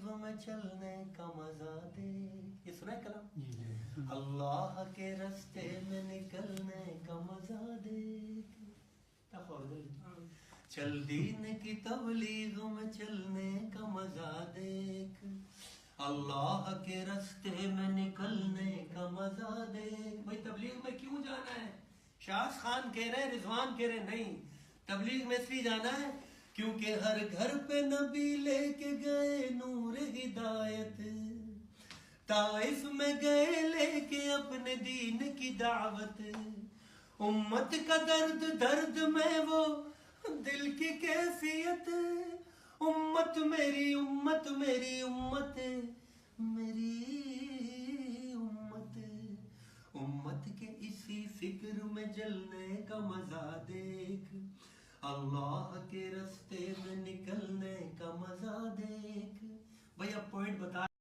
تبلیغ میں چلنے کا مزہ دیکھ. یہ سنا ہے کلام؟ اللہ کے رستے میں نکلنے کا مزہ دیکھ. چل دین کی تبلیغ میں چلنے کا مزہ دیکھ, اللہ کے رستے میں نکلنے کا مزہ دیکھ. بھائی تبلیغ میں کیوں جانا ہے؟ شاز خان کہہ رہے, رضوان کہہ رہے نہیں, تبلیغ میں اس لیے جانا ہے کیونکہ ہر گھر پہ نبی لے کے گئے نور ہدایت, طائف میں گئے لے کے اپنے دین کی دعوت. امت کا درد درد میں وہ دل کی کیفیت, امت میری امت میری امت میری امت, امت کے اسی فکر میں جلنے کا مزہ دیکھ, اللہ کے رستے میں نکلنے کا مزہ دیکھ. بھئی اب پوائنٹ بتا